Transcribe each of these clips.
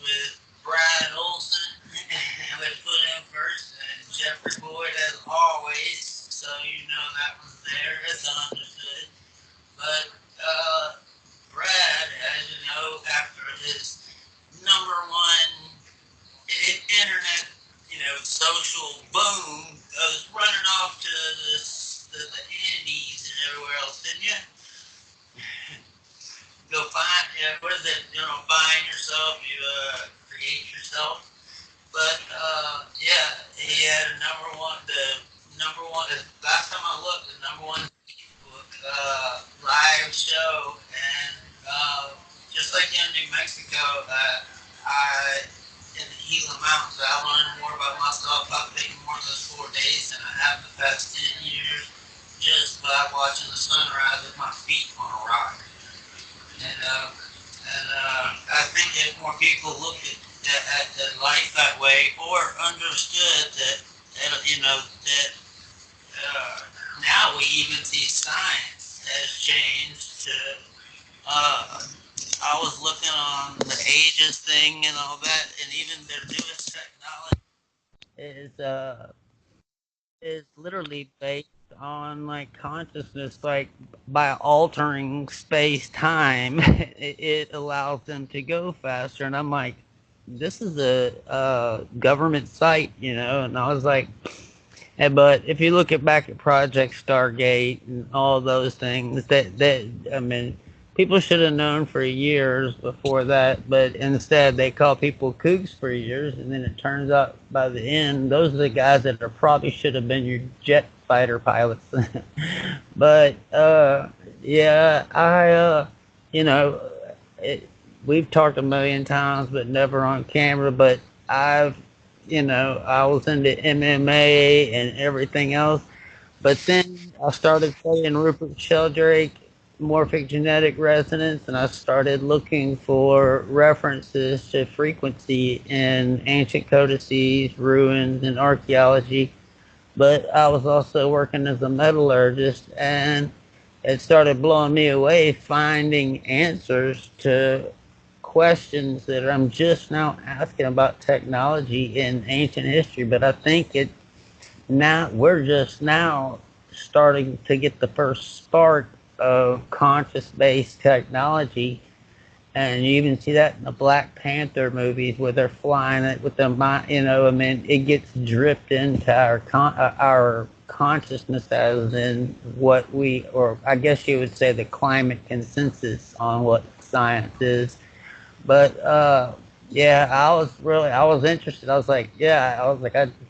with Brad Olsen, which put him first, and Jeffrey Boyd as always. So you know that was there. It's understood. But Brad, as you know, after his number one internet, social boom, was running off to the Andes and everywhere else, didn't you? Go find, what is it? Find yourself. You create yourself. But yeah, he had a number one. The number one. Last time I looked, the number one book live show, and just like in New Mexico, I in the Gila Mountains, I learned more about myself. I've taken more than those 4 days than I have the past 10 years, just by watching the sunrise with my feet on a rock. And I think if more people looked at life that way, or understood that now we even see science has changed to. I was looking on the ages thing and all that, and even their newest technology is literally based on like consciousness, like by altering space time, it allows them to go faster. And I'm like, this is a government site, and I was like, but if you look back at Project Stargate and all those things, that I mean, people should have known for years before that, but instead they call people kooks for years, and then it turns out by the end, those are the guys that are probably should have been your jet fighter pilots. But yeah, you know, we've talked a million times, but never on camera. But I was into MMA and everything else. But then I started studying Rupert Sheldrake, morphic genetic resonance, and I started looking for references to frequency in ancient codices, ruins, and archaeology. But I was also working as a metallurgist, and it started blowing me away finding answers to questions that I'm just now asking about technology in ancient history. But I think we're just now starting to get the first spark of conscious based technology. And you even see that in the Black Panther movies where they're flying it with the mind, I mean, it gets dripped into our consciousness, as in or I guess you would say the climate consensus on what science is. But yeah, I was interested. I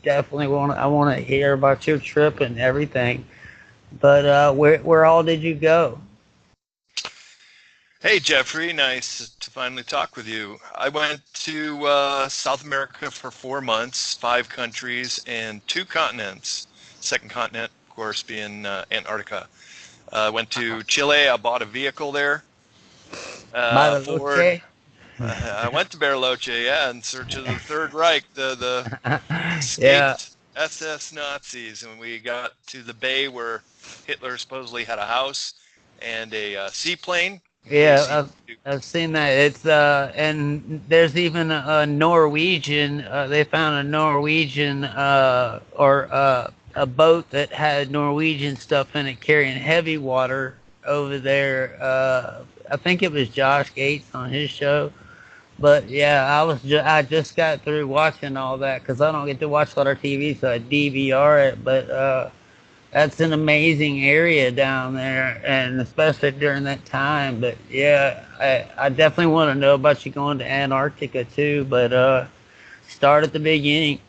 definitely I want to hear about your trip and everything. But where all did you go? Hey, Jeffrey, nice to finally talk with you. I went to South America for 4 months, 5 countries, and 2 continents. Second continent, of course, being Antarctica. I went to Chile. I bought a vehicle there. Ford. Bariloche? I went to Bariloche, yeah, in search of the Third Reich, the Yeah, escaped SS Nazis, and we got to the bay where Hitler supposedly had a house and a seaplane in case he. yeah, I've seen that. It's and there's even a Norwegian. They found a Norwegian or a boat that had Norwegian stuff in it carrying heavy water over there. I think it was Josh Gates on his show. But yeah, I just got through watching all that because I don't get to watch a lot of TV, so I DVR it. But that's an amazing area down there, and especially during that time. But yeah, I definitely want to know about you going to Antarctica too. But start at the beginning.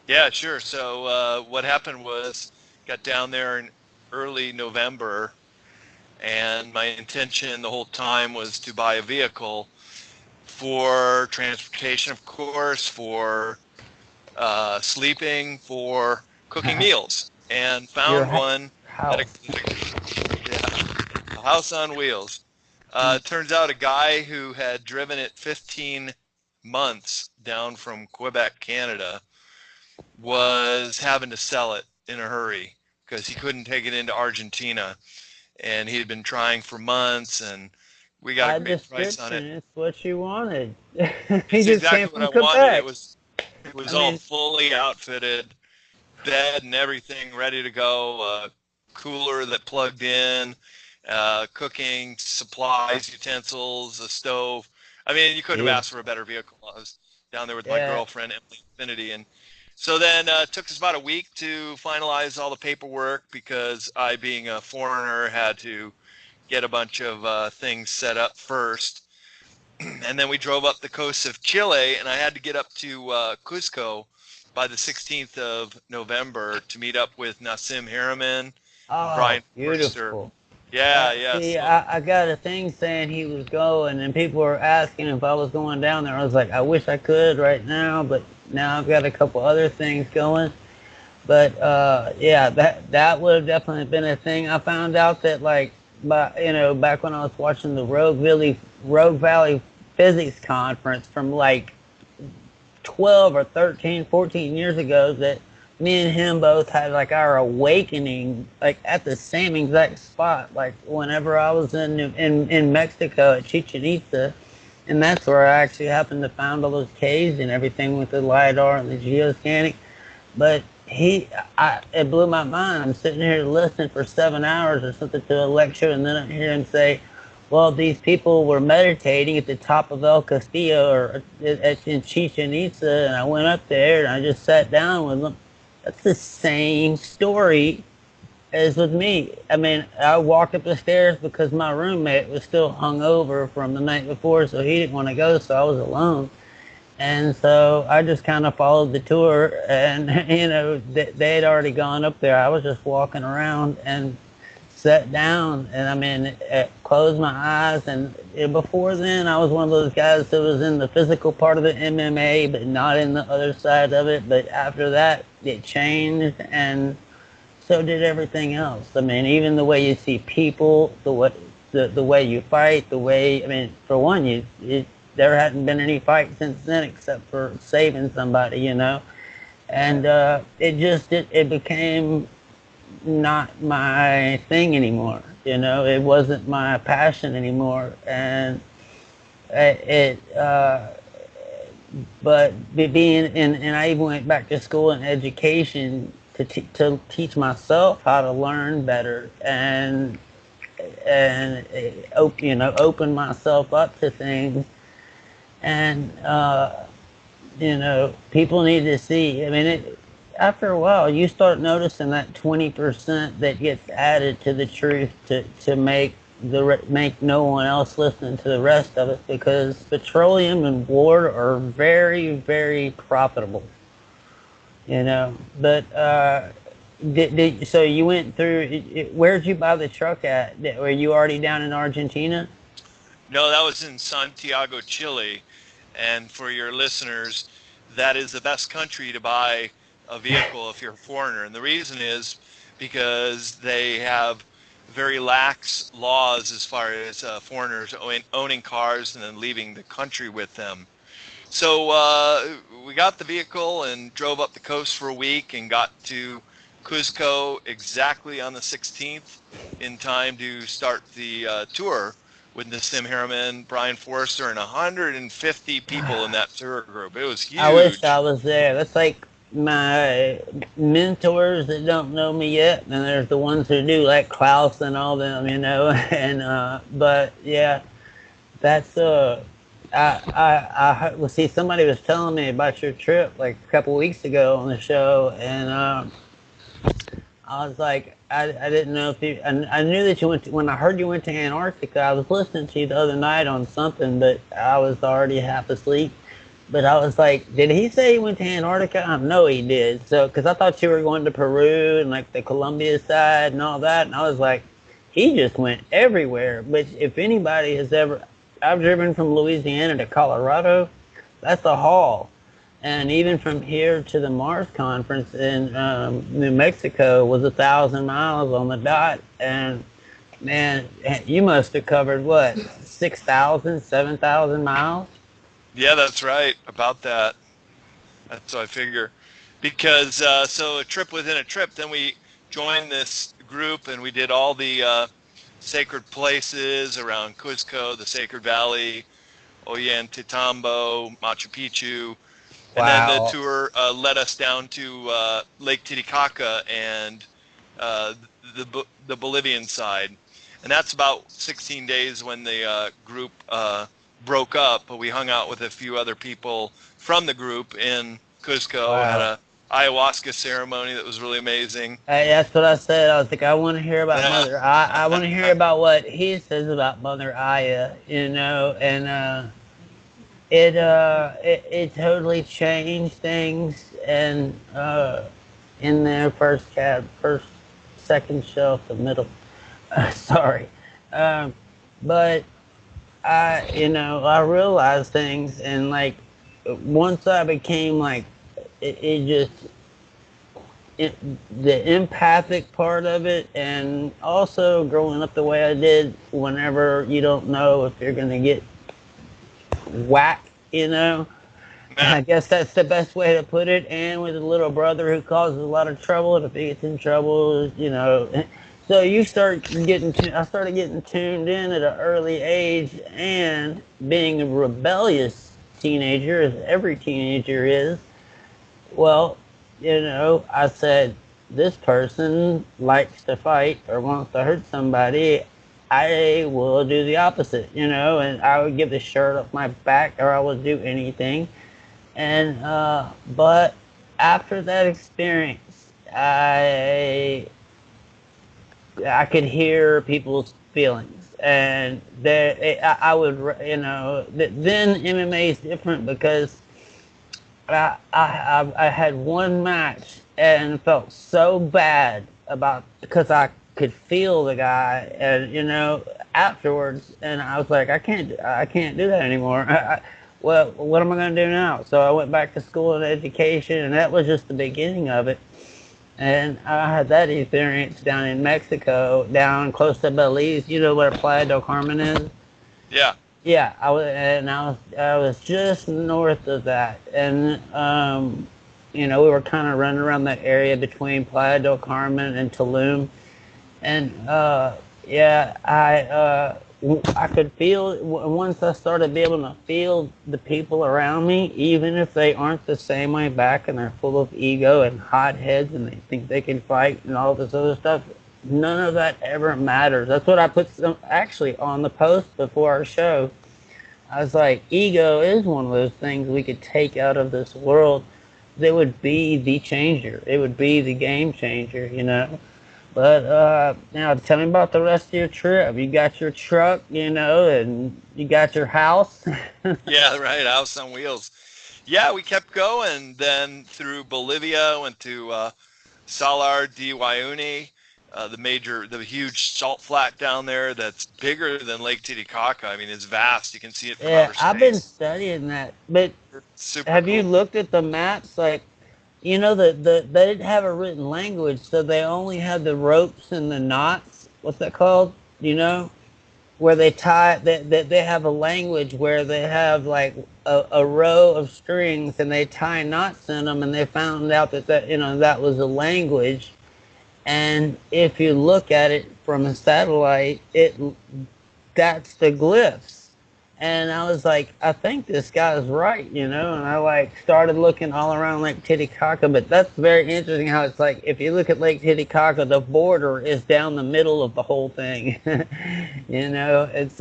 Yeah, sure. So what happened was, got down there in early November, and my intention the whole time was to buy a vehicle for transportation, of course, for sleeping, for cooking meals, and Your found one at house. a house on wheels. Turns out a guy who had driven it 15 months down from Quebec, Canada, was having to sell it in a hurry because he couldn't take it into Argentina. And he had been trying for months, and We got a By great price on description, it. it's what you wanted. He It's just came exactly what from I wanted. Quebec. It I was all mean, fully outfitted, bed and everything ready to go, cooler that plugged in, cooking supplies, utensils, a stove. I mean, you couldn't have asked for a beautiful. better vehicle. I was down there with my Yeah. girlfriend, Emily Infinity, and so then it took us about a week to finalize all the paperwork because I, being a foreigner, had to get a bunch of things set up first. And then we drove up the coast of Chile, and I had to get up to Cusco by the 16th of November to meet up with Nassim Haramein and Oh, Brian Forster. beautiful. Yeah, yeah. See, So I got a thing saying he was going, and people were asking if I was going down there. I was like, I wish I could right now, but now I've got a couple other things going. But yeah, that would have definitely been a thing. I found out that like, back when I was watching the Rogue Valley Physics Conference from like 12 or 13, 14 years ago, that me and him both had like our awakening like at the same exact spot, like whenever I was in Mexico at Chichen Itza. And that's where I actually happened to find all those caves and everything with the LiDAR and the geoscanning. But it blew my mind. I'm sitting here listening for 7 hours or something to a lecture, and then I hear him say, "Well, these people were meditating at the top of El Castillo or in Chichen Itza," and I went up there and I just sat down with them. That's the same story as with me. I mean, I walked up the stairs because my roommate was still hungover from the night before, so he didn't want to go, so I was alone. And so I just kind of followed the tour, and they had already gone up there. I was just walking around and sat down, and I mean, closed my eyes. And before then, I was one of those guys that was in the physical part of the MMA, but not in the other side of it. But after that, it changed, and so did everything else. I mean, even the way you see people, the way you fight, the way, I mean, for one, there hadn't been any fight since then except for saving somebody, and it became not my thing anymore. It wasn't my passion anymore, and but being and I even went back to school and education to teach myself how to learn better, and open myself up to things. And people need to see. I mean, after a while, you start noticing that 20% that gets added to the truth to make no one else listen to the rest of it, because petroleum and war are very, very profitable. But so you went through. Where'd you buy the truck at? Were you already down in Argentina? no, that was in Santiago, Chile. And for your listeners, that is the best country to buy a vehicle if you're a foreigner. And the reason is because they have very lax laws as far as foreigners owning cars and then leaving the country with them. So we got the vehicle and drove up the coast for a week and got to Cuzco exactly on the 16th in time to start the tour with Nassim Haramein, Brian Forrester, and 150 people in that tour group. It was I wish I huge. was there. That's like my mentors that don't know me yet, and there's the ones who do, like Klaus and all them, And but yeah, that's well, see, somebody was telling me about your trip like a couple weeks ago on the show, and I was like, I didn't know if you. I knew that you went. When I heard you went to Antarctica, I was listening to you the other night on something, but I was already half asleep. But I was like, did he say he went to Antarctica? I know he did. So, because I thought you were going to Peru and like the Colombia side and all that, and I was like, he just went everywhere. But if anybody has ever, I've driven from Louisiana to Colorado. That's a haul. And even from here to the Mars conference in New Mexico was 1,000 miles on the dot. And man, you must have covered what, 6,000, 7,000 miles? Yeah, that's right. About that. That's what I figure. Because so a trip within a trip, then we joined this group and we did all the sacred places around Cusco, the Sacred Valley, Ollantaytambo, Machu Picchu, and then the Wow. tour led us down to Lake Titicaca and uh, the Bolivian side, and that's about 16 days when the group broke up. But we hung out with a few other people from the group in Cusco, had Wow. a ayahuasca ceremony that was really amazing. Hey, that's what I said. I was like, I want to hear about Yeah. Mother. I want to hear about what he says about Mother Aya. And it totally changed things. And in there, first, second shelf, the middle. Sorry, um, but I realized things, and like once I became like it just it, the empathic part of it, and also growing up the way I did, whenever you don't know if you're gonna get whacked, I guess that's the best way to put it. And with a little brother who causes a lot of trouble, and if he gets in trouble, so I started getting tuned in at an early age, and being a rebellious teenager, as every teenager is. Well, I said, this person likes to fight or wants to hurt somebody. I will do the opposite, and I would give the shirt off my back, or I would do anything. And but after that experience, I could hear people's feelings, and I would, then MMA is different because I had one match and felt so bad about, because I could feel the guy, and afterwards, and I was like, I can't do that anymore. Well, what am I going to do now? So I went back to school and education, and that was just the beginning of it. And I had that experience down in Mexico, down close to Belize. You know where Playa del Carmen is? Yeah. Yeah, I was just north of that, and we were kind of running around that area between Playa del Carmen and Tulum, and yeah, I could feel once I started being able to feel the people around me, even if they aren't the same way back, and they're full of ego and hot heads, and they think they can fight and all this other stuff. None of that ever matters. That's what I put actually on the post before our show. I was like, ego is one of those things we could take out of this world. That would be the changer. It would be the game changer. But now tell me about the rest of your trip. You got your truck, and you got your house. Yeah, right. House on wheels. Yeah, we kept going. Then through Bolivia, went to Salar de Uyuni, the huge salt flat down there that's bigger than Lake Titicaca. I mean, it's vast. You can see it from Yeah, outer I've been space. studying that. But Super have you cool. looked at the maps? Like, they didn't have a written language, so they only had the ropes and the knots. What's that called? You know? Where they tie that they have a language where they have like a row of strings, and they tie knots in them, and they found out that was a language. And if you look at it from a satellite, that's the glyphs. And I was like, I think this guy's right, and I like started looking all around Lake Titicaca. But that's very interesting how it's like, if you look at Lake Titicaca, the border is down the middle of the whole thing. It's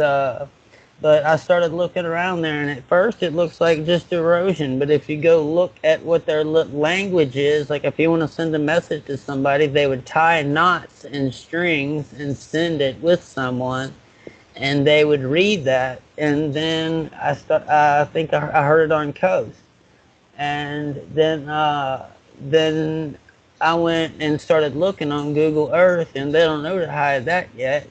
but I started looking around there, and at first it looks like just erosion. But if you go look at what their language is, like if you want to send a message to somebody, they would tie knots and strings and send it with someone, and they would read that. And then I think I heard it on Coast, and then I went and started looking on Google Earth, and they don't know to hide that yet.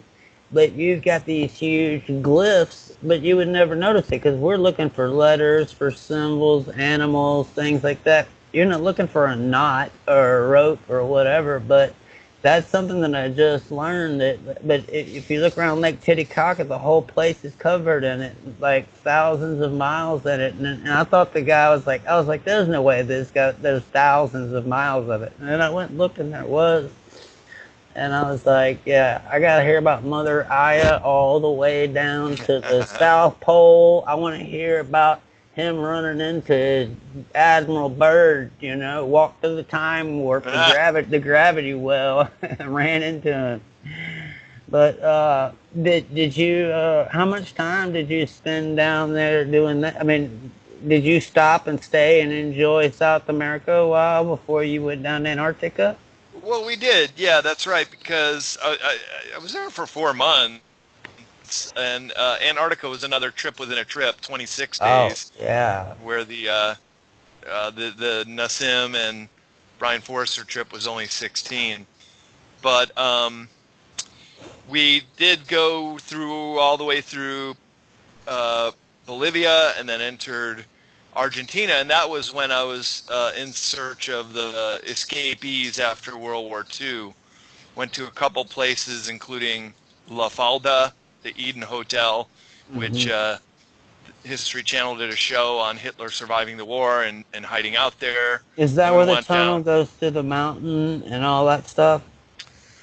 But you've got these huge glyphs, but you would never notice it because we're looking for letters, for symbols, animals, things like that. You're not looking for a knot or a rope or whatever. But that's something that I just learned. But if you look around Lake Titicaca, the whole place is covered in it, like thousands of miles in it. And I thought the guy was like, I was like, there's no way there's thousands of miles of it. And then I went and looked, and there was. And I was like, yeah, I got to hear about Mother Aya all the way down to the South Pole. I want to hear about him running into Admiral Byrd, you know, walked through the time warp, the gravity well, and ran into him. But did you? How much time did you spend down there doing that? I mean, did you stop and stay and enjoy South America a while before you went down to Antarctica? Well, we did. Yeah, that's right. Because I was there for 4 months, and Antarctica was another trip within a trip, 26 Oh days, yeah. where the Nassim and Brian Forrester trip was only 16. But we did go through all the way through uh, Bolivia and then entered Argentina, and that was when I was in search of the escapees after World War II. Went to a couple places, including La Falda, the Eden Hotel, which Hmm. History Channel did a show on Hitler surviving the war and hiding out there. Is that Then we where the went tunnel down. goes through the mountain and all that stuff?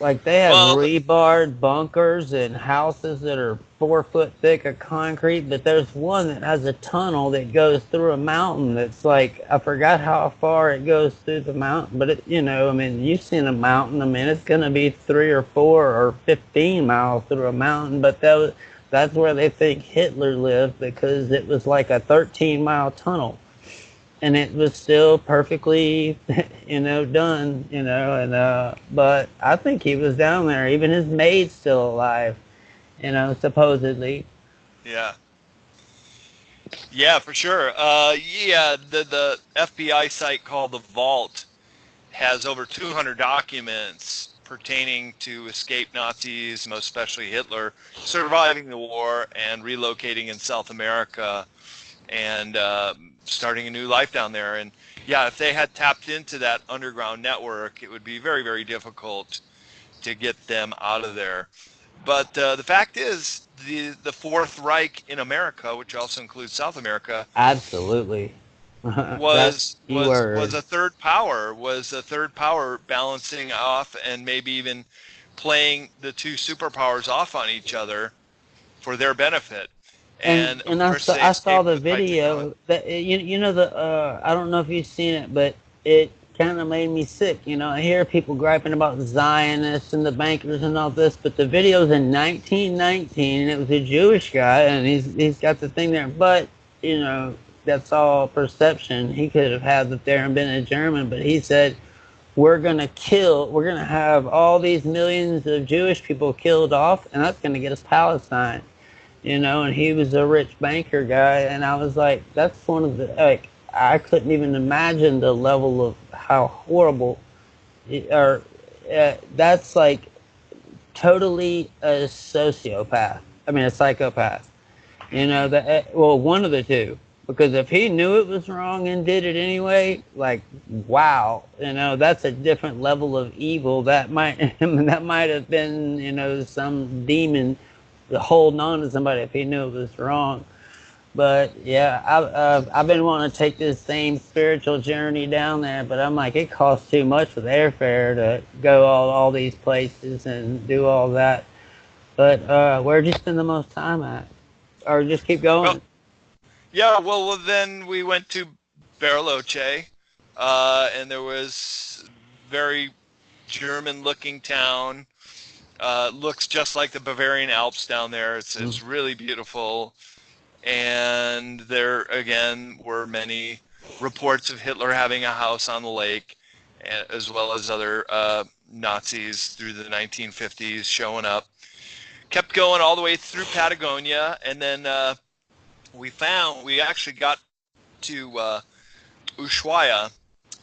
Like they have Well, rebarred bunkers and houses that are 4 foot thick of concrete, but there's one that has a tunnel that goes through a mountain that's like I forgot how far it goes through the mountain, but it, you know, I mean, you've seen a mountain. I mean, it's gonna be 3 or 4 or 15 miles through a mountain, but that's where they think Hitler lived because it was like a 13-mile tunnel and it was still perfectly, you know, done, you know, and but I think he was down there. Even his maid's still alive, you know, supposedly. yeah, yeah, for sure. Yeah, the FBI site called the Vault has over 200 documents pertaining to escaped Nazis, most especially Hitler, surviving the war and relocating in South America and starting a new life down there. And yeah, if they had tapped into that underground network, it would be very, very difficult to get them out of there. But the fact is, the Fourth Reich in America, which also includes South America, Absolutely. That's was the was word. was a third power, was a third power balancing off and maybe even playing the two superpowers off on each other for their benefit. And of And course, they I saw escaped the with high technology. video that you know the I don't know if you've seen it, but it kind of made me sick. You know, I hear people griping about the Zionists and the bankers and all this, but the video's in 1919, and it was a Jewish guy, and he's got the thing there, but you know that's all perception. He could have had it there and been a German, but he said we're gonna have all these millions of Jewish people killed off, and that's gonna get us Palestine, you know, and he was a rich banker guy, and I was like, that's one of the like I couldn't even imagine the level of how horrible, or that's like totally a sociopath. I mean, a psychopath. You know Hmm. that well, one of the two. Because if he knew it was wrong and did it anyway, like wow, you know that's a different level of evil. That might that might have been you know some demon holding on to somebody if he knew it was wrong. But yeah, I've been wanting to take this same spiritual journey down there, but I'm like it costs too much for the airfare to go all these places and do all that. But where'd you spend the most time at, or just keep Well, going? yeah, well, then we went to Bariloche, and there was very German-looking town. Looks just like the Bavarian Alps down there. It's really beautiful. And there again were many reports of Hitler having a house on the lake, as well as other Nazis through the 1950s showing up. Kept going all the way through Patagonia, and then we actually got to Ushuaia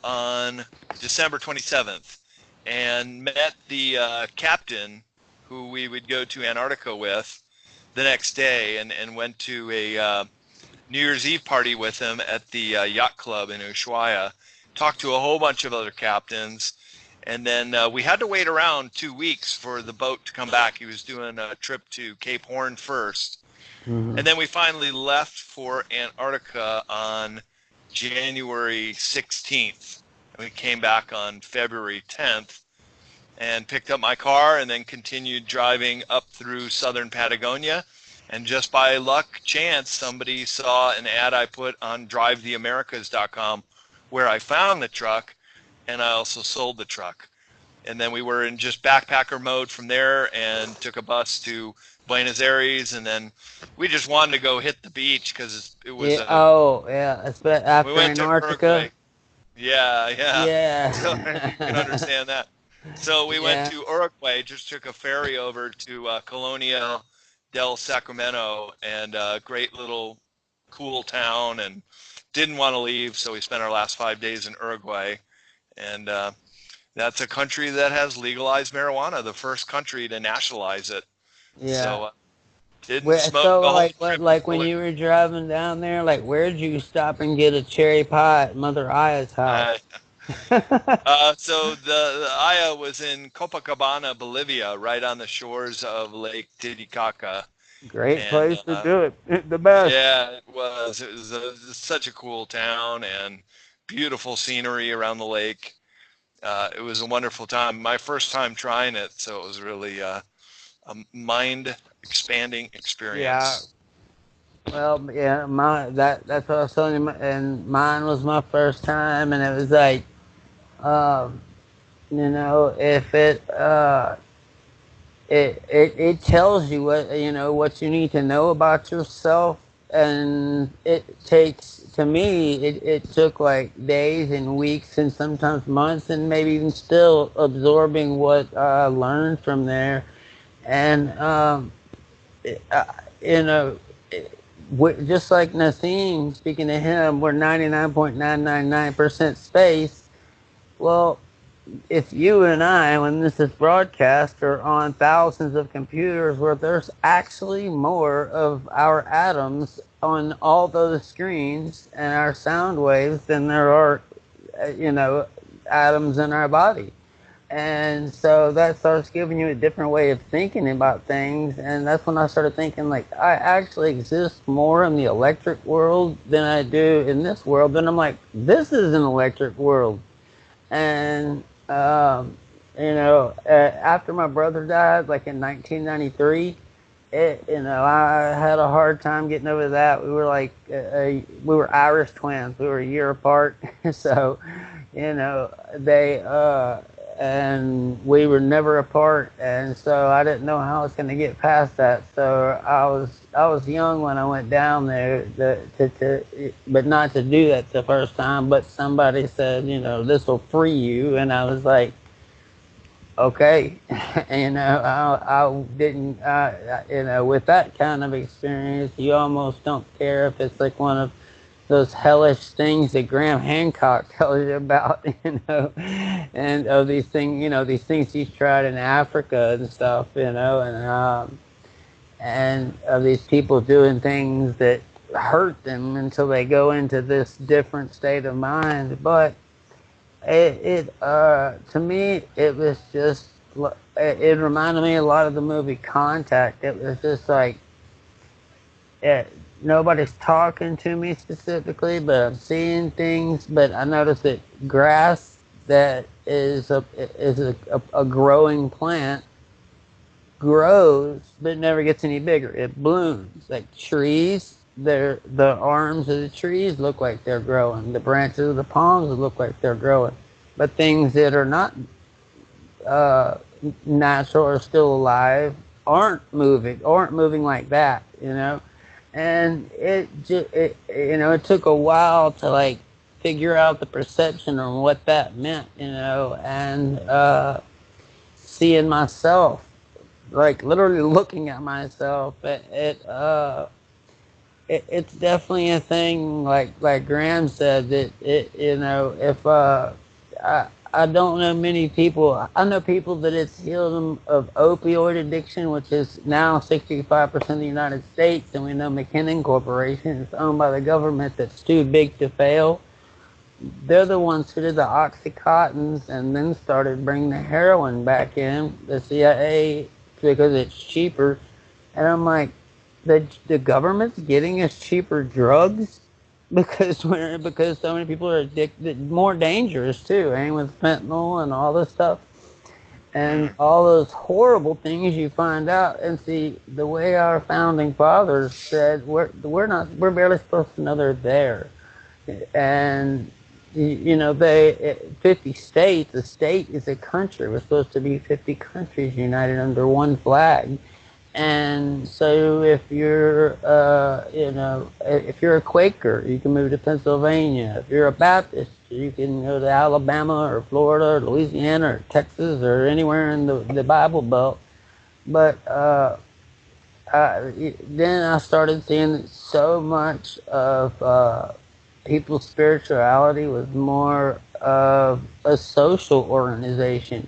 on December 27th, and met the captain who we would go to Antarctica with the next day, and went to a New Year's Eve party with him at the yacht club in Ushuaia. Talked to a whole bunch of other captains, and then we had to wait around 2 weeks for the boat to come back. He was doing a trip to Cape Horn first, Mm-hmm. and then we finally left for Antarctica on January 16th, and we came back on February 10th. and picked up my car and then continued driving up through southern Patagonia. And just by luck, chance, somebody saw an ad I put on drivetheamericas.com where I found the truck, and I also sold the truck. And then we were in just backpacker mode from there and took a bus to Buenos Aires. And then we just wanted to go hit the beach because it was Yeah. Oh, yeah. we After went to Antarctica. Uruguay. Yeah, yeah. So you can Yeah. understand that. So we went Yeah. to Uruguay, just took a ferry over to Colonia del Sacramento, and a great little cool town, and didn't want to leave. So we spent our last 5 days in Uruguay. And that's a country that has legalized marijuana, the first country to nationalize it. Yeah. So didn't Where, smoke so the whole what, trip like when until it. you were driving down there, like where'd you stop and get a cherry pie at Mother Aya's house? Uh, so the Aya was in Copacabana, Bolivia, right on the shores of Lake Titicaca, Great and place to do it. The best. yeah, it was. It was such a cool town and beautiful scenery around the lake. It was a wonderful time. My first time trying it, so it was really a mind expanding Yeah. experience. Well, yeah, that's what I was telling you, and mine was my first time, and it was like, um, if it tells you what you need to know about yourself, and it takes to me it took like days and weeks and sometimes months and maybe even still absorbing what I learned from there, and uh, you know just like Nassim, speaking to him, we're 99.999% space. Well, if you and I, when this is broadcast, are on thousands of computers where there's actually more of our atoms on all those screens and our sound waves than there are, you know, atoms in our body. And so that starts giving you a different way of thinking about things. And that's when I started thinking, like, I actually exist more in the electric world than I do in this world. Then I'm like, this is an electric world. And after my brother died, like in 1993, I had a hard time getting over that. We were like, we were Irish twins. We were a year apart, so they and we were never apart, and so I didn't know how I was going to get past that. So I was young when I went down there, but not to do that the first time. But somebody said, this will free you, and I was like, okay. I didn't, with that kind of experience, you almost don't care if it's like one of those hellish things that Graham Hancock tells you about, and these things he's tried in Africa and stuff, and of these people doing things that hurt them until they go into this different state of mind. But to me, it was just, it reminded me a lot of the movie Contact. It was just like, it, nobody's talking to me specifically, but I'm seeing things. But I noticed that grass that is a growing plant grows, but it never gets any bigger. It blooms like trees. The arms of the trees look like they're growing. The branches of the palms look like they're growing. But things that are not uh, natural or still alive aren't moving like that. And it took a while to like figure out the perception on what that meant, and seeing myself, like literally looking at myself. It's definitely a thing, like Graham said, that if I don't know many people. I know people that it's healed them of opioid addiction, which is now 65% of the United States, and we know McKinnon Corporation is owned by the government that's too big to fail. They're the ones who did the Oxycontins and then started bringing the heroin back in, the CIA, because it's cheaper. And I'm like, the government's getting us cheaper drugs because so many people are addicted, more dangerous too, and with fentanyl and all this stuff. and all those horrible things you find out. And see, the way our founding fathers said, we're barely supposed to know they're there. And they 50 states. A state is a country. We're supposed to be 50 countries united under one flag. And so if you're a Quaker, you can move to Pennsylvania. If you're a Baptist, you can go to Alabama or Florida or Louisiana or Texas or anywhere in the Bible Belt. But then I started seeing that so much of people's spirituality was more of a social organization,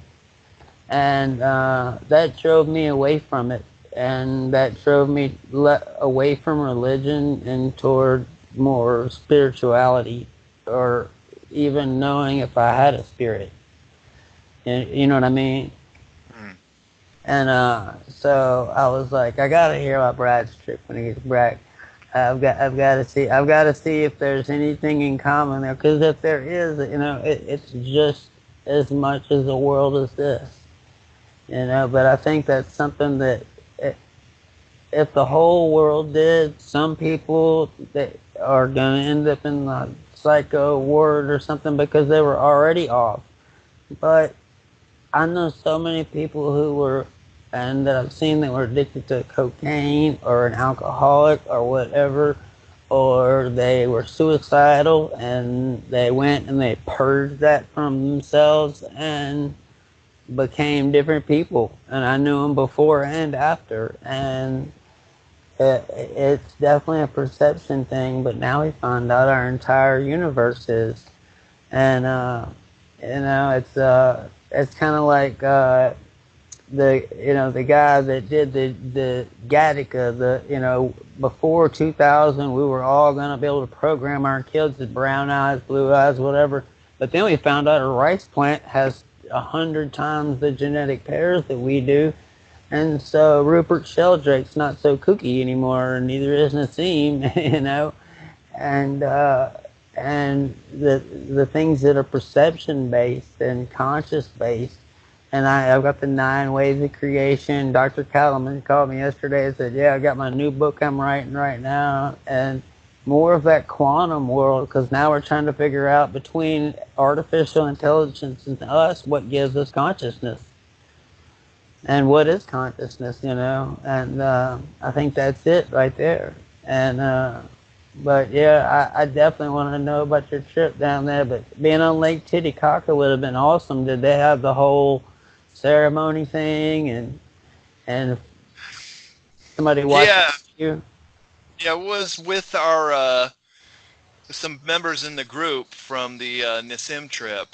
and that drove me away from it, and that drove me away from religion and toward more spirituality, or even knowing if I had a spirit. You know what I mean? Mm. And so I was like, I gotta hear about Brad's trip when he gets back. I've got to see if there's anything in common there, because if there is, it's just as much as the world as this. But I think that's something that if the whole world did, some people that are going to end up in the psycho ward or something because they were already off. But I know so many people who were, and that I've seen that were addicted to cocaine or an alcoholic or whatever, or they were suicidal and they went and they purged that from themselves and became different people. And I knew them before and after. And it's definitely a perception thing, but now we find out our entire universe is. And, it's kind of like, the guy that did the Gattaca, before 2000 we were all going to be able to program our kids with brown eyes, blue eyes, whatever. But then we found out a rice plant has 100 times the genetic pairs that we do. And so Rupert Sheldrake's not so kooky anymore, and neither is Nassim. And the things that are perception based and conscious based. And I've got the 9 ways of creation. Dr. Cattleman called me yesterday and said, yeah, I got my new book I'm writing right now. And more of that quantum world, because now we're trying to figure out between artificial intelligence and us what gives us consciousness. And what is consciousness, And I think that's it right there. And but yeah, I definitely want to know about your trip down there. But being on Lake Titicaca would have been awesome. Did they have the whole ceremony thing and somebody watching Yeah, you? yeah, it was with our some members in the group from the Nissim trip,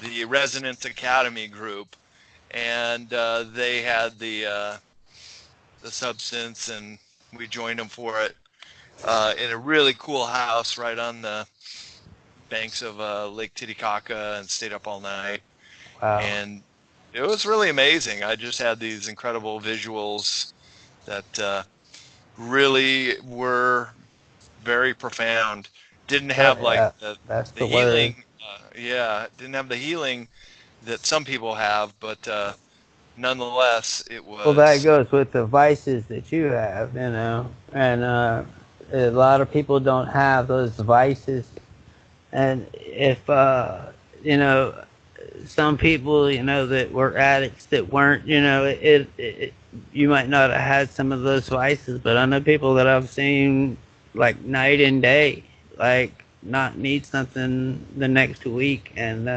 the Resonance Academy group, and they had the substance, and we joined them for it in a really cool house right on the banks of Lake Titicaca, and stayed up all night. Wow. And it was really amazing. I just had these incredible visuals that really were very profound. Didn't have like Yeah, that's the the word. healing, yeah, didn't have the healing that some people have, but nonetheless, it Well, that was. goes with the vices that you have, and a lot of people don't have those vices. And if you know, some people, that were addicts that weren't, you might not have had some of those vices, but I know people that I've seen like night and day, like not need something the next week, and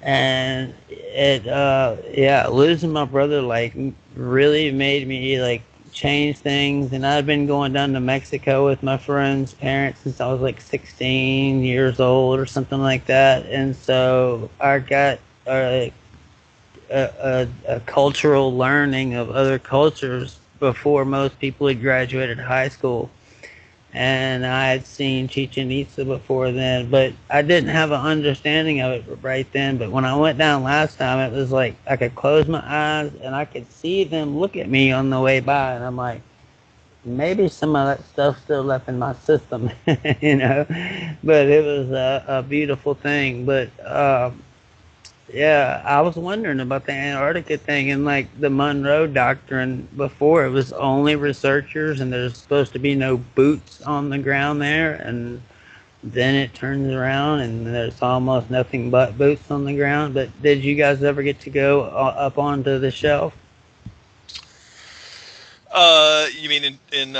it yeah, losing my brother like really made me like change things. And I've been going down to Mexico with my friend's parents since I was like 16 years old or something like that. And so I got a cultural learning of other cultures before most people had graduated high school. And I had seen Chichen Itza before then, but I didn't have an understanding of it right then. But when I went down last time, it was like I could close my eyes and I could see them look at me on the way by, and I'm like, maybe some of that stuff still left in my system, you know. But it was a beautiful thing. But Yeah, I was wondering about the Antarctica thing and like the Monroe Doctrine before. It was only researchers, and there's supposed to be no boots on the ground there. And then it turns around, and there's almost nothing but boots on the ground. But did you guys ever get to go up onto the shelf, You mean in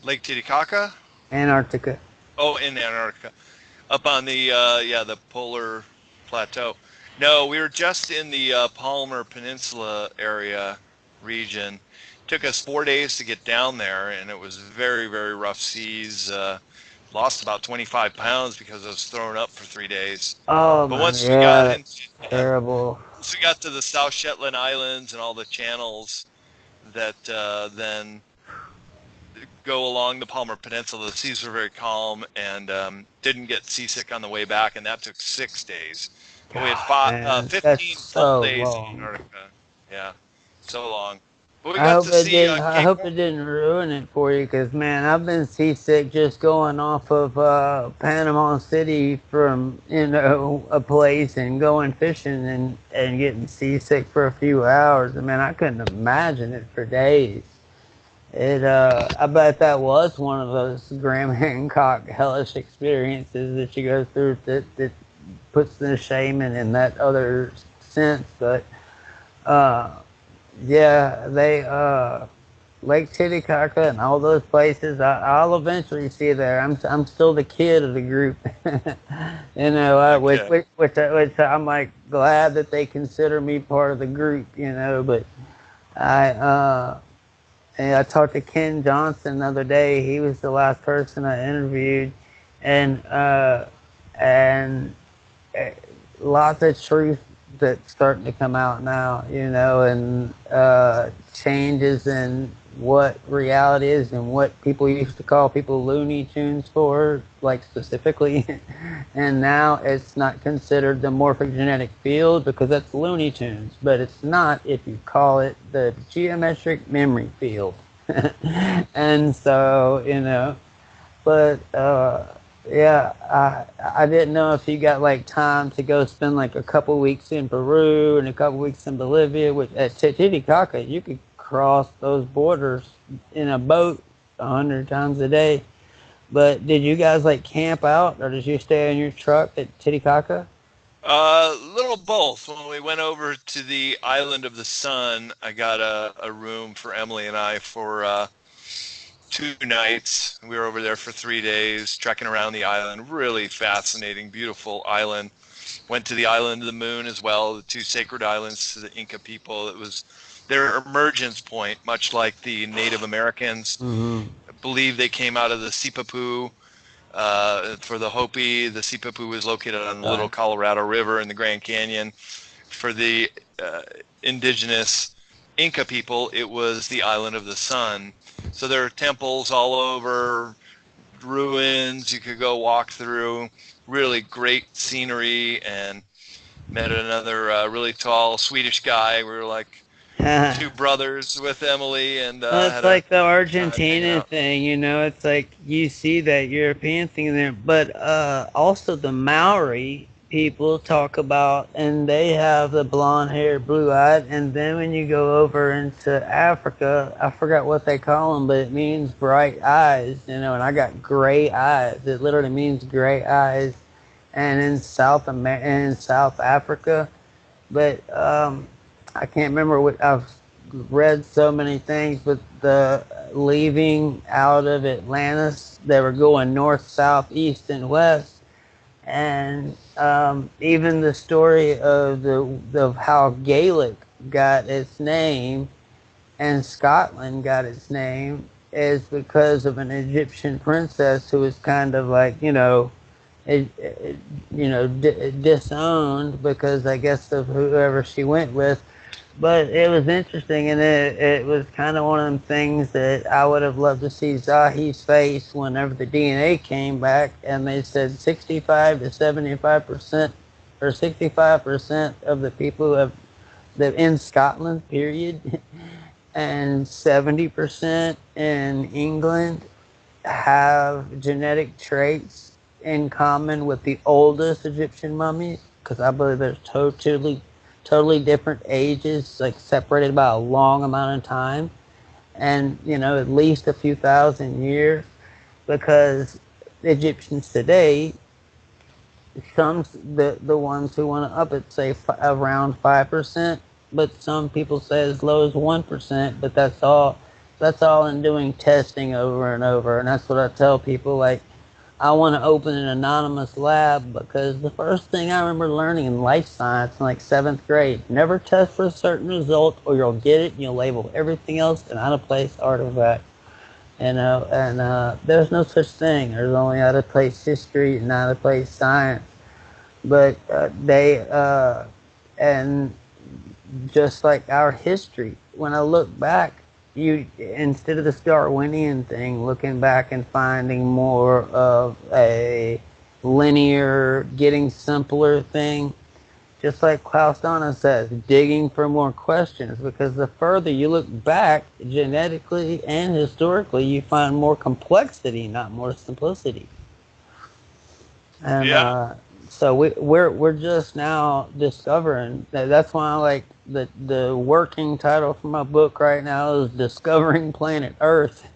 Lake Titicaca? Antarctica? Oh, in Antarctica, up on the yeah, the polar plateau. No, we were just in the Palmer Peninsula area region. Took us 4 days to get down there, and it was very, very rough seas. Lost about 25 pounds because I was thrown up for 3 days. Oh But my, once we yeah, got into that's yeah, terrible. once we got to the South Shetland Islands and all the channels that then go along the Palmer Peninsula, the seas were very calm, and didn't get seasick on the way back, and that took 6 days. But we had God, man, that's 15 full so days in long. Antarctica. Yeah, so long. But we I got hope to it see didn't. I Cape hope Horn. it didn't ruin it for you, because man, I've been seasick just going off of Panama City from a place and going fishing and getting seasick for a few hours. And man, I couldn't imagine it for days. I bet that was one of those Graham Hancock hellish experiences that you go through that puts the shame in that other sense. But uh, yeah, Lake Titicaca and all those places. I'll eventually see there. I'm still the kid of the group, Okay. which I'm like glad that they consider me part of the group, But I and I talked to Ken Johnson the other day. He was the last person I interviewed, and and uh, lots of truth that's starting to come out now, and changes in what reality is and what people used to call people Looney Tunes for, like specifically. And now it's not considered the morphogenetic field because that's Looney Tunes, but it's not if you call it the geometric memory field. And so, but yeah, I didn't know if you got like time to go spend like a couple weeks in Peru and a couple weeks in Bolivia. With at Titicaca, you could cross those borders in a boat 100 times a day. But did you guys like camp out, or did you stay in your truck at Titicaca? Little both. When we went over to the Island of the Sun, I got a room for Emily and I for 2 nights. We were over there for 3 days, trekking around the island. Really fascinating, beautiful island. Went to the island of the moon as well, the two sacred islands to the Inca people. It was their emergence point, much like the Native Americans. Mm-hmm. I believe they came out of the Sipapu. For the Hopi, the Sipapu was located on the Little Right. Colorado River in the Grand Canyon. For the indigenous Inca people, it was the Island of the Sun. So there are temples all over, ruins you could go walk through, really great scenery, and met another really tall Swedish guy. We were like two brothers with Emily, and Well, it's had a like the good time hanging Argentina out. thing, It's like you see that European thing there, but also the Maori people talk about, and they have the blonde hair, blue eyed, and then when you go over into Africa, I forgot what they call them, but it means bright eyes, And I got gray eyes. It literally means gray eyes, and in South Africa, but I can't remember what I've read so many things, but the leaving out of Atlantis, they were going north, south, east, and west, and even the story of how Gaelic got its name and Scotland got its name is because of an Egyptian princess who was kind of like disowned because I guess of whoever she went with. But it was interesting, and it was kind of one of them things that I would have loved to see Zahi's face whenever the DNA came back, and they said 65 to 75%, or 65% of the people who have that in Scotland, period, and 70% in England have genetic traits in common with the oldest Egyptian mummies. because I believe there's totally different ages, like separated by a long amount of time, and at least a few thousand years, because Egyptians today, some the ones who want to up it say around 5%, but some people say as low as 1%. But that's all in doing testing over and over, and that's what I tell people. Like, I want to open an anonymous lab because the first thing I remember learning in life science in like seventh grade: never test for a certain result, or you'll get it and you'll label everything else an out of place artifact. And there's no such thing. There's only out of place history and out of place science. But and just like our history, when I look back, you instead of this Darwinian thing, looking back and finding more of a linear, getting simpler thing, just like Klaus Donna says, digging for more questions, because the further you look back genetically and historically, you find more complexity, not more simplicity. And Yeah. so we're just now discovering that. That's why I like the working title for my book right now is Discovering Planet Earth,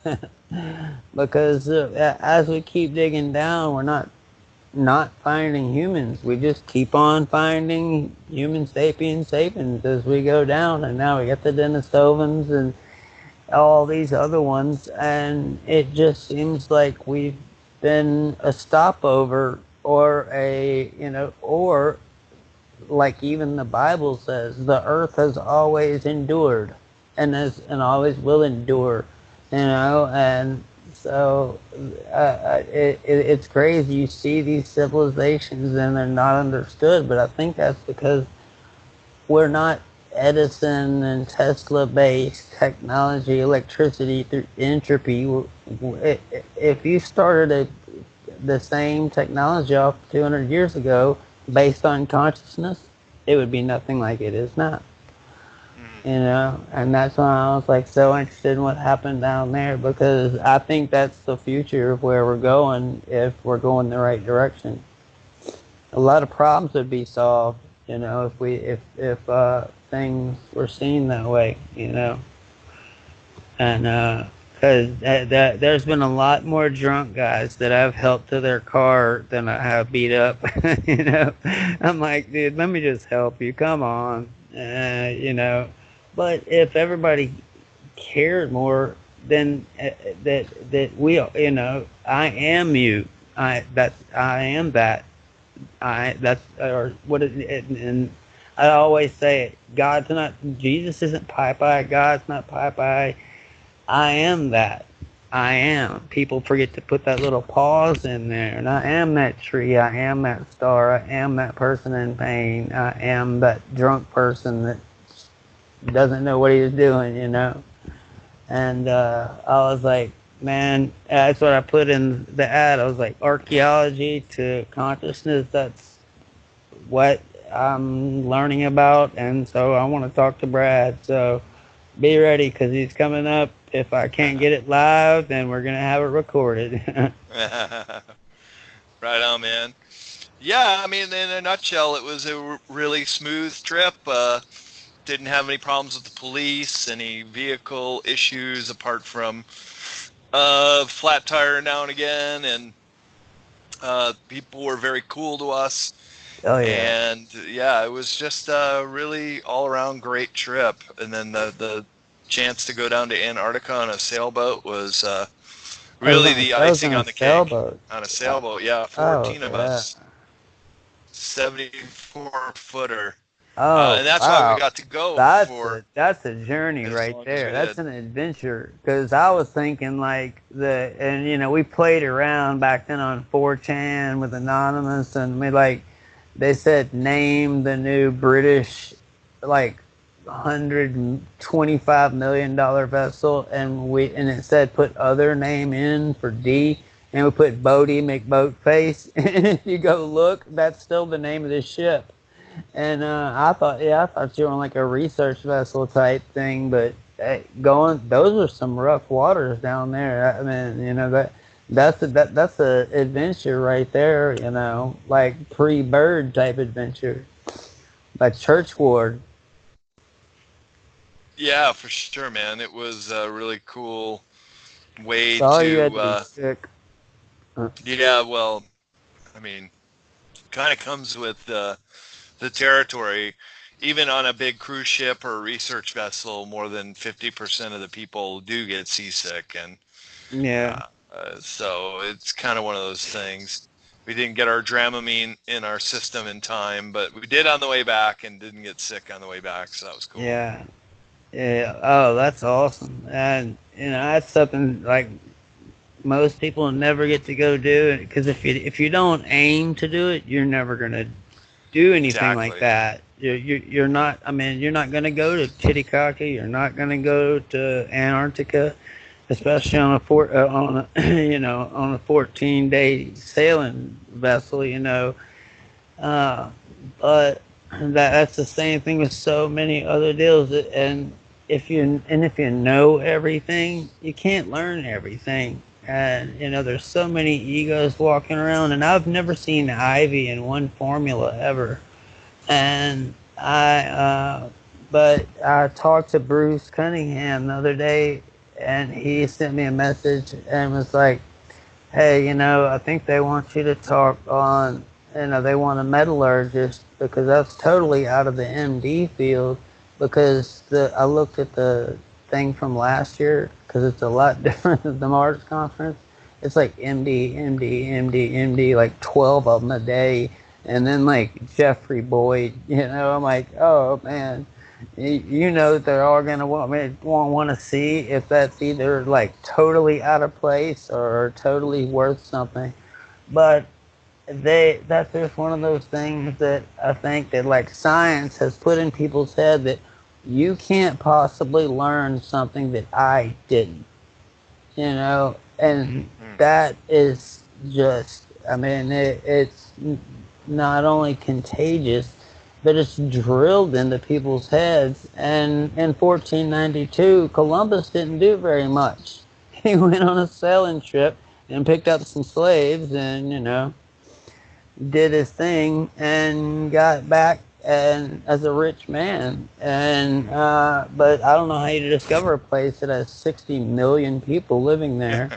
because as we keep digging down, we're not finding humans. We just keep on finding human sapiens sapiens as we go down, and now we got the Denisovans and all these other ones, and it just seems like we've been a stopover, or or like even the Bible says, the earth has always endured, and always will endure, and so it's crazy. You see these civilizations and they're not understood, but I think that's because we're not Edison and Tesla based technology, electricity through entropy. If you started the same technology off 200 years ago based on consciousness, it would be nothing like it is now. Mhm. And that's why I was like so interested in what happened down there, because I think that's the future of where we're going if we're going the right direction. A lot of problems would be solved, if things were seen that way, and because there's been a lot more drunk guys that I've helped to their car than I have beat up. I'm like, dude, let me just help you. Come on, But if everybody cared more, then that we, I am you. I am that. That's or what it, and I always say it. God's not Jesus isn't Popeye. God's not Popeye. I am that. I am. People forget to put that little pause in there, and I am that tree. I am that star. I am that person in pain. I am that drunk person that doesn't know what he's doing. And I was like, man, that's what I put in the ad. I was like, archaeology to consciousness. That's what I'm learning about, and so I want to talk to Brad. So be ready, because he's coming up. If I can't get it live, then we're gonna have it recorded. Right on, man. Yeah, I mean, in a nutshell, it was a really smooth trip. Didn't have any problems with the police, any vehicle issues apart from flat tire now and again, and people were very cool to us. Oh yeah. And yeah, it was just a really all around great trip. And then the chance to go down to Antarctica on a sailboat was really the I was on icing a on the cake. sailboat. On a sailboat, yeah, Oh 14 of yeah. us, 74 footer. Oh And that's why we wow. got to go That's for a journey as right long as there. we That's did. an adventure. Because I was thinking like and we played around back then on 4chan with Anonymous, and we like they said name the new British like $125 million vessel, and it said put other name in for D, and we put Bodie McBoatface. And if you go look, that's still the name of this ship. And I thought you were on like a research vessel type thing, but those are some rough waters down there. I mean, That's a adventure right there, you know, like pre-bird type adventure, like church ward. Yeah, for sure, man. It was a really cool way Sorry you had to to be sick. yeah, well, I mean, kind of comes with the territory. Even on a big cruise ship or research vessel, more than 50% of the people do get seasick, and Yeah, so it's kind of one of those things. We didn't get our Dramamine in our system in time, but we did on the way back and didn't get sick on the way back, so that was cool. yeah, yeah. Oh, that's awesome. And you know, that's something like most people never get to go do it because if you don't aim to do it, you're never gonna do anything like Exactly. that. You're not. I mean, you're not gonna go to Titicaca. You're not gonna go to Antarctica, especially on a you know, on a 14-day sailing vessel. You know, uh, but that's the same thing with so many other deals. And if you know everything, you can't learn everything. And you know, there's so many egos walking around, and I've never seen Ivy in one formula ever. And but I talked to Bruce Cunningham the other day, and he sent me a message and was like, hey, you know, I think they want you to talk on, you know, they want a metallurgist because that's totally out of the MD field. Because I looked at the thing from last year because it's a lot different than the Mars conference. It's like MD, MD, MD, MD, like 12 of them a day. And then like Jeffrey Boyd, you know, I'm like, oh man, you know that they're all gonna want to see if that's either like totally out of place or totally worth something. But that's just one of those things that I think that like science has put in people's head that you can't possibly learn something that I didn't, you know, and Mm. that is just, I mean, it's not only contagious, but it's drilled into people's heads. And in 1492, Columbus didn't do very much. He went on a sailing trip and picked up some slaves and, you know, did his thing and got back and as a rich man. And but I don't know how you discover a place that has 60 million people living there.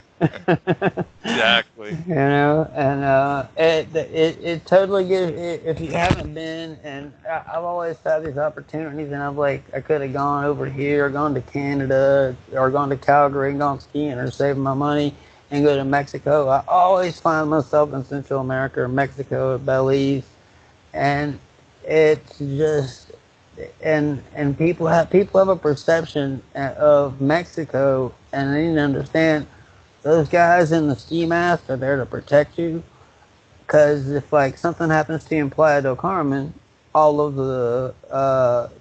Exactly. You know, and it totally gives. If you haven't been, and I've always had these opportunities, and I could have gone over here, or gone to Canada, or gone to Calgary and gone skiing, or saving my money and go to Mexico. I always find myself in Central America or Mexico or Belize, and it's just and people have a perception of Mexico, and they need to understand those guys in the ski mask are there to protect you. Because if like something happens to you in Playa del Carmen, all of the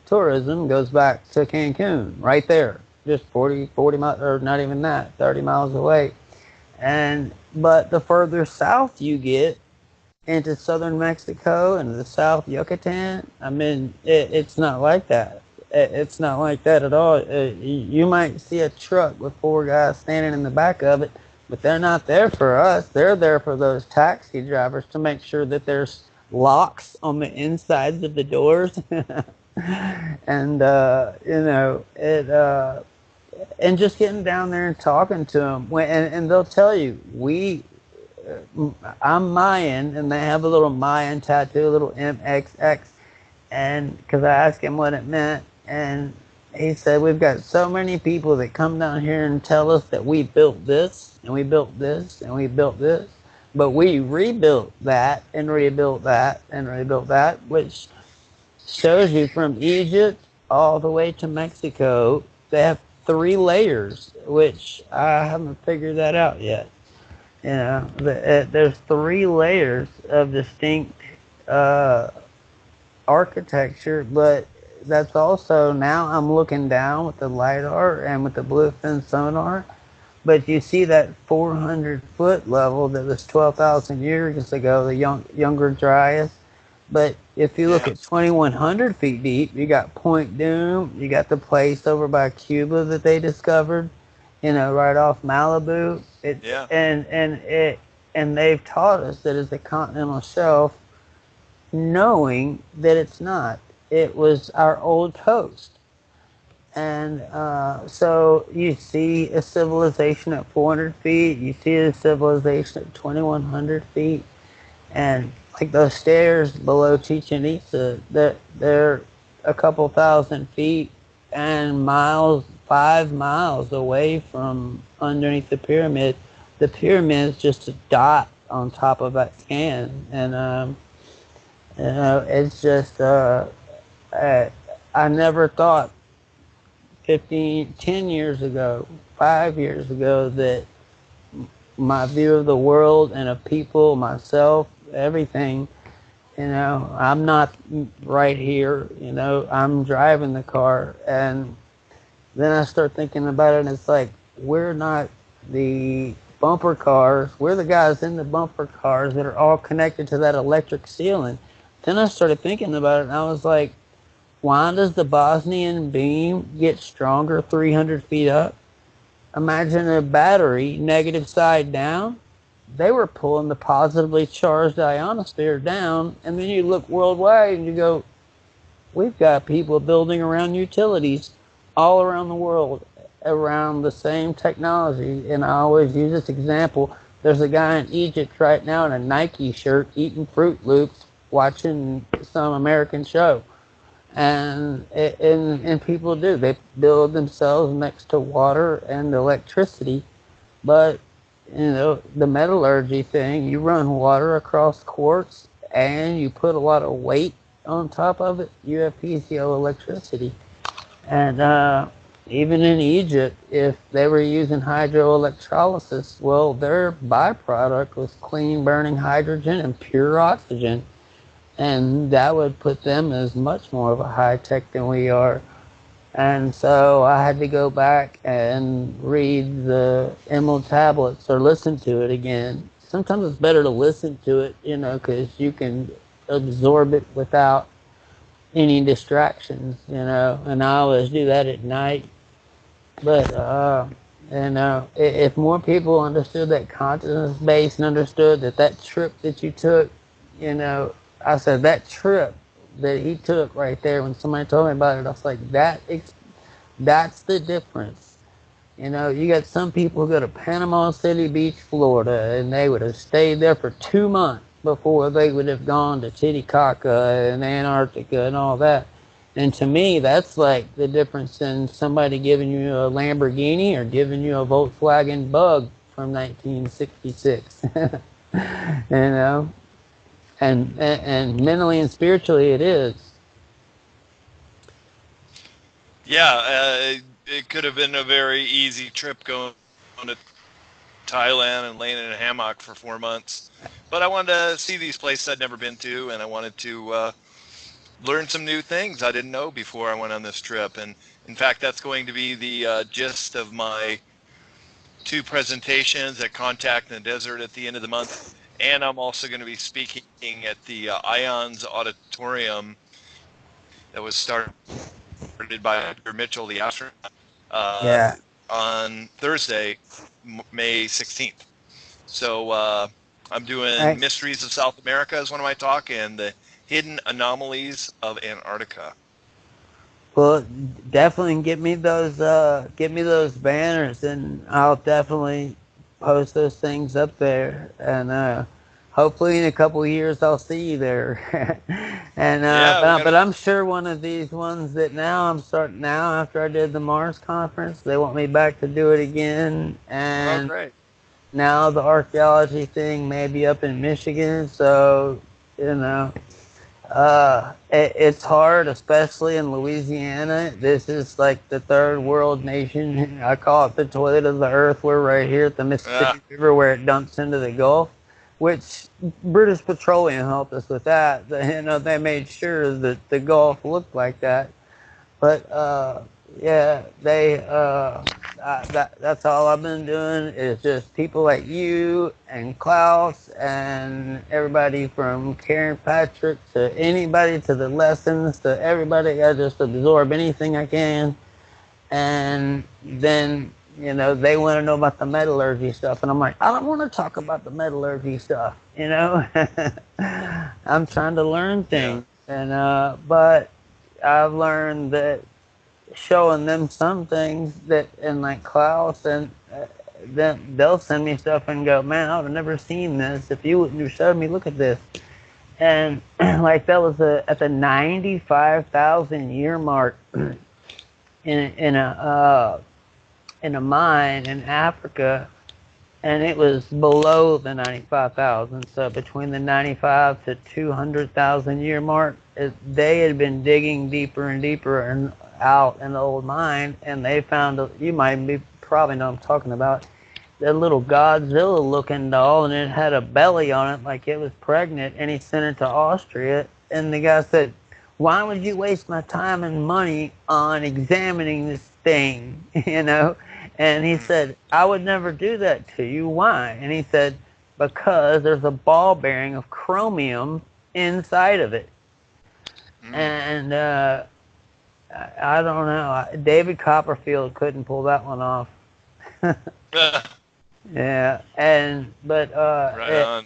tourism goes back to Cancun, right there, just 40 miles, or not even that, 30 miles away. And but the further south you get into southern Mexico and the South Yucatan, I mean, it's not like that. It's not like that at all. You might see a truck with four guys standing in the back of it, but they're not there for us. They're there for those taxi drivers to make sure that there's locks on the insides of the doors. And you know it and just getting down there and talking to them and they'll tell you I'm Mayan, and they have a little Mayan tattoo, a little MXX, and because I asked him what it meant, and he said we've got so many people that come down here and tell us that we built this, and we built this, and we built this, but we rebuilt that, and rebuilt that, and rebuilt that, which shows you from Egypt all the way to Mexico, they have 3 layers, which I haven't figured that out yet. You know, there's 3 layers of distinct uh, architecture, but that's also now I'm looking down with the LiDAR and with the bluefin sonar. But you see that 400-foot level that was 12,000 years ago, the younger Dryas. But if you look Yeah. at 2,100 feet deep, you got Point Doom, you got the place over by Cuba that they discovered, right off Malibu. Yeah. And they've taught us that it's a continental shelf, knowing that it's not. It was our old coast. And so you see a civilization at 400 feet, you see a civilization at 2,100 feet, and like those stairs below Chichen Itza, they're a couple thousand feet and 5 miles away from underneath the pyramid. The pyramid is just a dot on top of that can, and it's just I never thought 15, 10 years ago, 5 years ago, that my view of the world and of people, myself, everything, I'm not right here, I'm driving the car. And then I start thinking about it, and it's like, we're not the bumper cars, we're the guys in the bumper cars that are all connected to that electric ceiling. Then I started thinking about it, and I was like, why does the Bosnian beam get stronger 300 feet up? Imagine a battery negative side down. They were pulling the positively charged ionosphere down, and then you look worldwide and you go, we've got people building around utilities all around the world around the same technology. And I always use this example. There's a guy in Egypt right now in a Nike shirt eating Fruit Loops watching some American show. And people do. They build themselves next to water and electricity. But, the metallurgy thing, you run water across quartz and you put a lot of weight on top of it, you have piezoelectricity. And even in Egypt, if they were using hydroelectrolysis, well, their byproduct was clean burning hydrogen and pure oxygen. And that would put them as much more of a high tech than we are. And so I had to go back and read the Emerald tablets or listen to it again. Sometimes it's better to listen to it, because you can absorb it without any distractions, and I always do that at night. But, if more people understood that consciousness base and understood that trip that you took, I said that trip that he took right there, when somebody told me about it, I was like, that's the difference. You got some people who go to Panama City Beach, Florida, and they would have stayed there for 2 months before they would have gone to Titicaca and Antarctica and all that. And to me, that's like the difference in somebody giving you a Lamborghini or giving you a Volkswagen Bug from 1966. you know, and mentally and spiritually, it is. Yeah, it could have been a very easy trip going to Thailand and laying in a hammock for 4 months. But I wanted to see these places I'd never been to, and I wanted to learn some new things I didn't know before I went on this trip. And in fact, that's going to be the gist of my 2 presentations at Contact in the Desert at the end of the month. And I'm also going to be speaking at the IONS Auditorium that was started by Mitchell, the astronaut, Yeah. on Thursday, May 16th. So I'm doing Thanks. Mysteries of South America as one of my talk, and the Hidden Anomalies of Antarctica. Well, definitely get me those banners, and I'll definitely post those things up there. And hopefully in a couple of years I'll see you there. And Yeah, we got but I'm sure one of these ones that now I'm starting now after I did the Mars conference, they want me back to do it again. oh And great. now the archaeology thing may be up in Michigan, so you know it's hard, especially in Louisiana. This is like the third world nation. I call it the toilet of the earth. We're right here at the Uh, Mississippi River where it dumps into the Gulf, which British Petroleum helped us with that. They made sure that the Gulf looked like that. But yeah, that's all I've been doing is just people like you and Klaus and everybody from Karen Patrick to anybody to the lessons to everybody. I just absorb anything I can, and then they want to know about the metallurgy stuff, and I'm like, I don't want to talk about the metallurgy stuff. I'm trying to learn Yeah. things, and but I've learned that showing them some things that, and like Klaus, and then they'll send me stuff and go, man, I've never seen this. If you showed me, look at this. And like that was at the 95,000 year mark in a mine in Africa, and it was below the 95,000. So between the 95 to 200,000 year mark, they had been digging deeper and deeper and out in the old mine, and they found you might be probably know what I'm talking about. That little Godzilla looking doll, and it had a belly on it like it was pregnant, and he sent it to Austria. And the guy said, why would you waste my time and money on examining this thing? And he Mm, said, I would never do that to you. Why? And he said, because there's a ball bearing of chromium inside of it. mm. And I don't know. David Copperfield couldn't pull that one off. Yeah, and but Right on.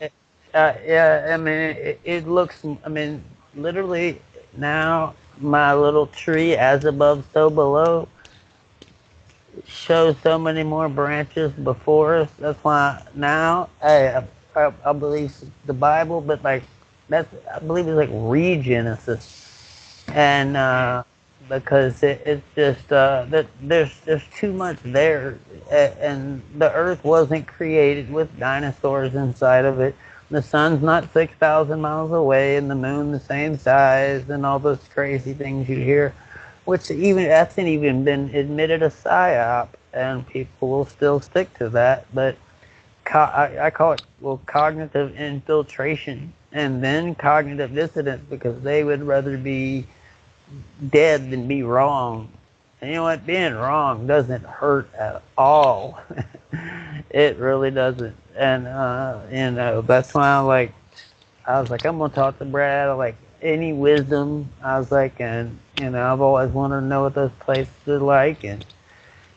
yeah, I mean it looks. I mean, literally now my little tree, as above, so below, shows so many more branches before us. That's why now I believe the Bible, but like I believe it's like re-Genesis, and Mm, because it's just that there's too much there, and the Earth wasn't created with dinosaurs inside of it. The sun's not 6,000 miles away, and the moon the same size, and all those crazy things you hear, which even hasn't even been admitted a psyop, and people will still stick to that. But I call it, well, cognitive infiltration, and then cognitive dissonance, because they would rather be dead than be wrong. And you know what? Being wrong doesn't hurt at all. It really doesn't. And that's why I was like, I'm gonna talk to Brad. Like any wisdom. I was like, and I've always wanted to know what those places are like. And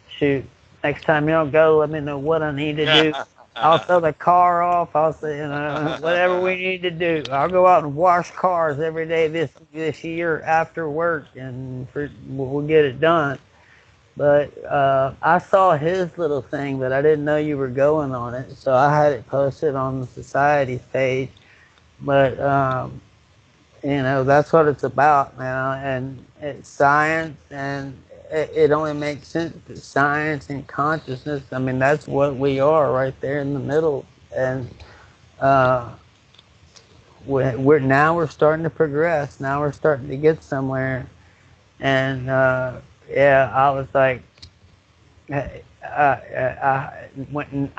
shoot, next time y'all go, let me know what I need to do. I'll sell the car off. I'll say, whatever we need to do. I'll go out and wash cars every day this year after work, and we'll get it done. But I saw his little thing, but I didn't know you were going on it, so I had it posted on the society's page. But that's what it's about now, and it's science, and it only makes sense that science and consciousness. I mean, that's what we are right there in the middle, and uh, we're starting to progress. Now we're starting to get somewhere, and yeah, I was like,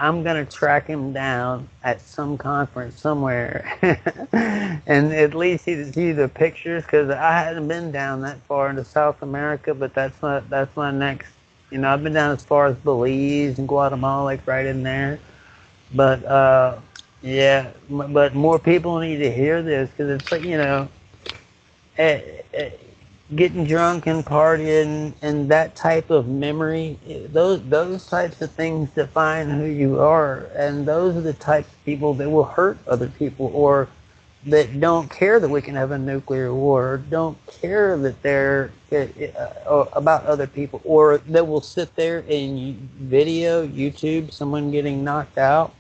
I'm gonna track him down at some conference somewhere, and at least see the pictures, because I hadn't been down that far into South America, but that's my next. I've been down as far as Belize and Guatemala, like right in there. But yeah, but more people need to hear this, because it's like eh, eh, getting drunk and partying and that type of memory, those types of things define who you are, and those are the types of people that will hurt other people, or that don't care that we can have a nuclear war, or don't care that they're about other people, or that will sit there and video YouTube someone getting knocked out.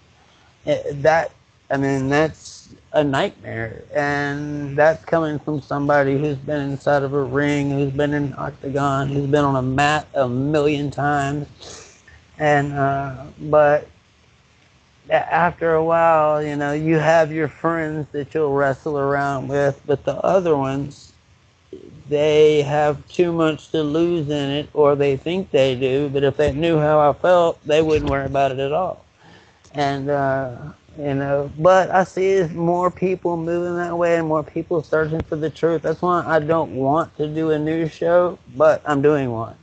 That, I mean, that's a nightmare, and that's coming from somebody who's been inside of a ring, who's been in an octagon, who's been on a mat a million times. And but after a while, you have your friends that you'll wrestle around with, but the other ones, they have too much to lose in it, or they think they do. But if they knew how I felt, they wouldn't worry about it at all. And but I see more people moving that way, and more people searching for the truth. That's why I don't want to do a news show, but I'm doing one.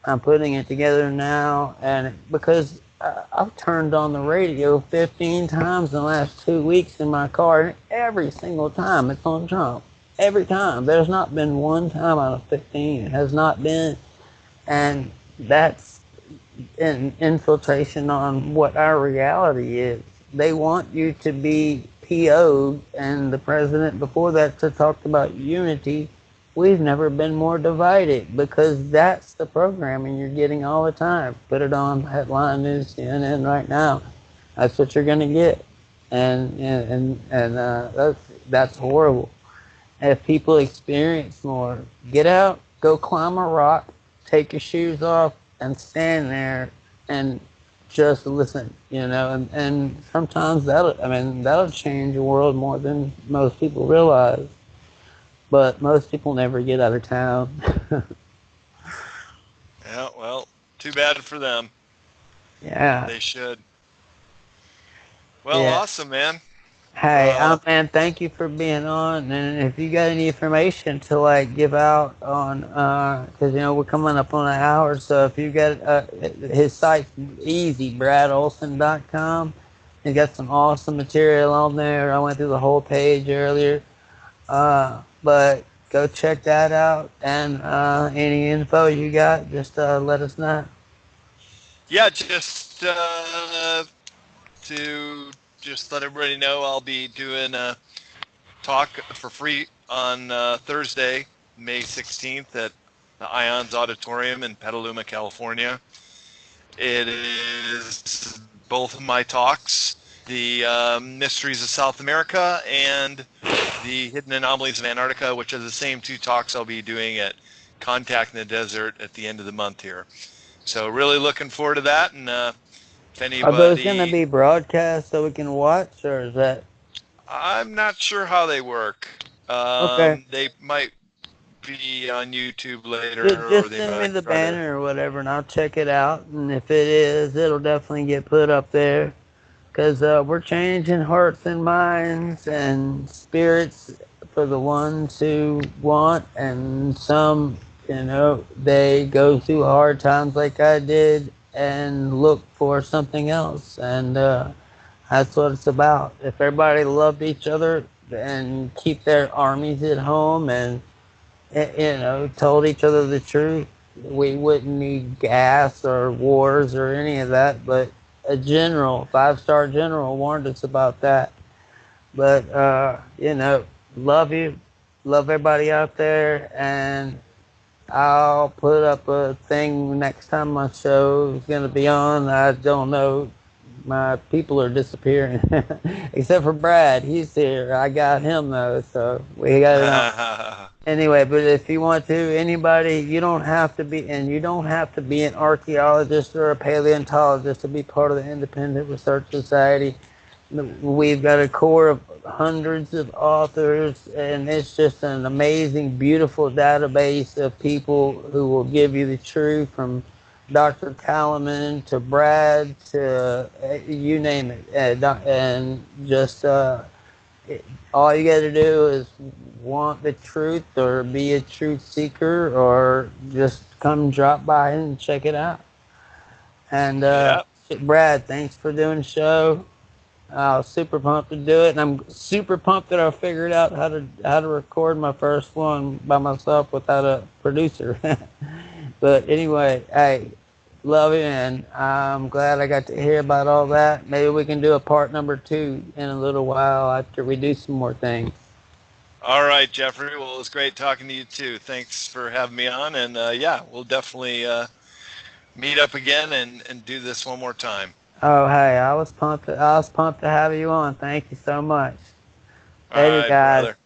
I'm putting it together now, and because I've turned on the radio 15 times in the last 2 weeks in my car, and every single time it's on Trump. Every time. There's not been one time out of 15. It has not been. And that's infiltration on what our reality is. They want you to be PO'd, and the president before that to talked about unity. We've never been more divided because that's the programming you're getting all the time. Put it on headline news, CNN right now. That's what you're gonna get, and that's horrible. If people experience more, get out, go climb a rock, take your shoes off, and stand there and just listen, and sometimes that'll change the world more than most people realize. But most people never get out of town. Yeah, well, too bad for them. Yeah, They should. Well, yeah. awesome, man. Hey, Uh, man, thank you for being on. And if you got any information to like give out on, because we're coming up on an hour, so if you got his site's easy, bradolsen.com. He got some awesome material on there. I went through the whole page earlier, but go check that out. And any info you got, just let us know. yeah, just to just let everybody know, I'll be doing a talk for free on Thursday, May 16th at the Ions Auditorium in Petaluma, California. It is both of my talks, the Mysteries of South America and the Hidden Anomalies of Antarctica, which are the same two talks I'll be doing at Contact in the Desert at the end of the month here. So really looking forward to that. And if Are those going to anybody, be broadcast so we can watch, or is that I'm not sure how they work. okay? They might be on YouTube Just, later, or just they send me might the try to. banner or whatever, and I'll check it out. And if it is, it'll definitely get put up there. Because we're changing hearts and minds and spirits for the ones who want, and some, they go through hard times like I did and look for something else. And that's what it's about. If everybody loved each other and keep their armies at home and told each other the truth, we wouldn't need gas or wars or any of that. But a general, 5-star general, warned us about that. But love you, love everybody out there, and I'll put up a thing next time my show is gonna be on. I don't know. My people are disappearing, except for Brad. He's here. I got him though, so we got it on. Anyway, but if you want to, anybody, you don't have to be, and you don't have to be an archaeologist or a paleontologist to be part of the Independent Research Society. We've got a core of hundreds of authors, and it's just an amazing, beautiful database of people who will give you the truth, from Dr. Kalaman to Brad to you name it. And just all you got to do is want the truth or be a truth seeker or just come drop by and check it out. And Yeah. Brad, thanks for doing the show. I was super pumped to do it, and I'm super pumped that I figured out how to record my first one by myself without a producer. But anyway, hey, love you, and I'm glad I got to hear about all that. Maybe we can do a part number two in a little while after we do some more things. All right, Jeffrey. Well, it was great talking to you too. Thanks for having me on. And yeah, we'll definitely meet up again and do this one more time. Oh, hey, I was pumped. I was pumped to have you on. Thank you so much. All Later, right, guys. brother.